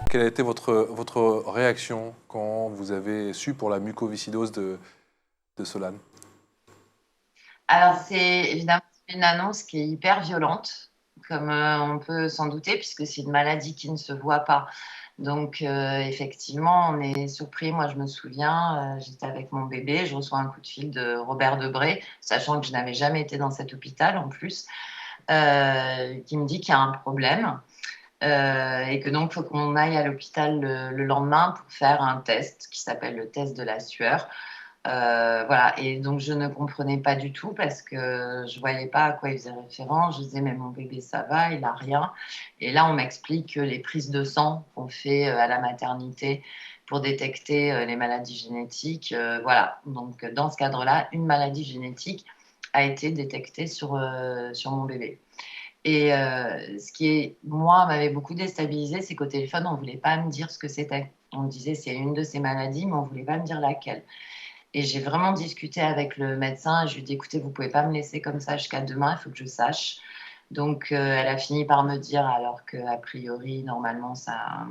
Quelle a été votre réaction quand vous avez su pour la mucoviscidose de Solane? Alors, c'est évidemment une annonce qui est hyper violente, comme on peut s'en douter, puisque c'est une maladie qui ne se voit pas. Donc, effectivement, on est surpris. Moi, je me souviens, j'étais avec mon bébé, je reçois un coup de fil de Robert Debré, sachant que je n'avais jamais été dans cet hôpital en plus, qui me dit qu'il y a un problème. Et que donc, il faut qu'on aille à l'hôpital le lendemain pour faire un test qui s'appelle le test de la sueur. Voilà, et donc je ne comprenais pas du tout parce que je voyais pas à quoi il faisait référence. Je disais, mais mon bébé, ça va, il a rien. Et là, on m'explique que les prises de sang qu'on fait à la maternité pour détecter les maladies génétiques, voilà. Donc, dans ce cadre-là, une maladie génétique a été détectée sur mon bébé. Et ce qui est, moi, m'avait beaucoup déstabilisée, c'est qu'au téléphone, on ne voulait pas me dire ce que c'était. On me disait, c'est une de ces maladies, mais on ne voulait pas me dire laquelle. Et j'ai vraiment discuté avec le médecin. Et je lui ai dit, écoutez, vous ne pouvez pas me laisser comme ça jusqu'à demain, il faut que je sache. Donc, elle a fini par me dire, alors qu'a priori, normalement, ça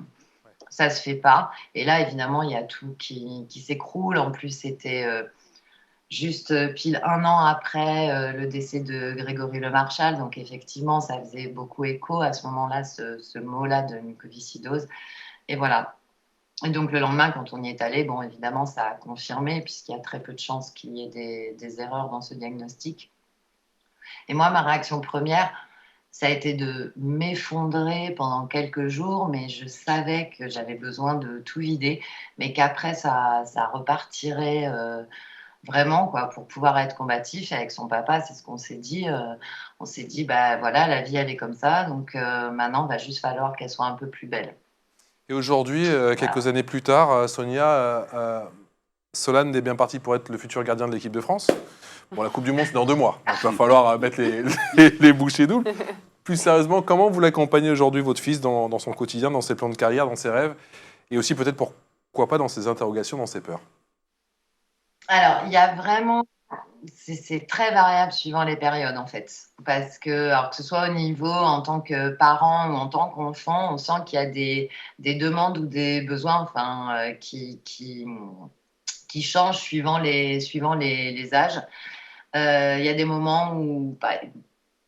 se fait pas. Et là, évidemment, il y a tout qui s'écroule. En plus, c'était juste pile un an après le décès de Grégory Le Marchal. Donc, effectivement, ça faisait beaucoup écho à ce moment-là, ce mot-là de mucoviscidose. Et voilà. Et donc, le lendemain, quand on y est allé, bon, évidemment, ça a confirmé, puisqu'il y a très peu de chances qu'il y ait des erreurs dans ce diagnostic. Et moi, ma réaction première, ça a été de m'effondrer pendant quelques jours, mais je savais que j'avais besoin de tout vider, mais qu'après, ça repartirait vraiment, quoi, pour pouvoir être combatif. Et avec son papa, c'est ce qu'on s'est dit. On s'est dit, bah voilà, la vie, elle est comme ça, donc maintenant, il va juste falloir qu'elle soit un peu plus belle. Et aujourd'hui, quelques Voilà. années plus tard, Sonia, Solane est bien parti pour être le futur gardien de l'équipe de France. Bon, la Coupe du Monde, c'est dans 2 mois, donc il va falloir mettre les bouchées doubles. Plus sérieusement, comment vous l'accompagnez aujourd'hui, votre fils, dans son quotidien, dans ses plans de carrière, dans ses rêves, et aussi peut-être pourquoi pas dans ses interrogations, dans ses peurs? Alors, il y a vraiment, c'est très variable suivant les périodes en fait. Parce que, alors que ce soit au niveau en tant que parent ou en tant qu'enfant, on sent qu'il y a des demandes ou des besoins enfin, qui changent suivant les âges. Il y a des moments où bah,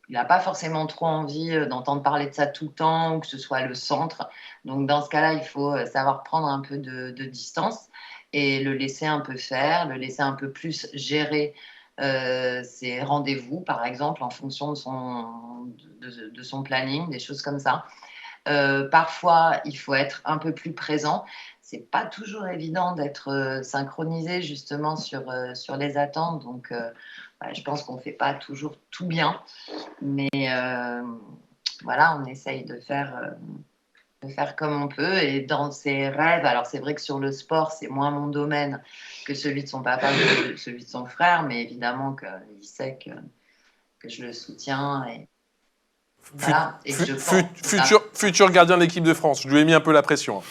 il n'a pas forcément trop envie d'entendre parler de ça tout le temps ou que ce soit le centre. Donc, dans ce cas-là, il faut savoir prendre un peu de distance et le laisser un peu faire, le laisser un peu plus gérer ses rendez-vous, par exemple, en fonction de son planning, des choses comme ça. Parfois, il faut être un peu plus présent. C'est pas toujours évident d'être synchronisé justement sur les attentes. Donc, je pense qu'on fait pas toujours tout bien. Mais voilà, on essaye de faire comme on peut. Et dans ses rêves, alors c'est vrai que sur le sport, c'est moins mon domaine que celui de son papa ou celui de son frère, mais évidemment qu'il sait que je le soutiens et Fut- voilà, et que je pense. futur gardien de l'équipe de France, je lui ai mis un peu la pression.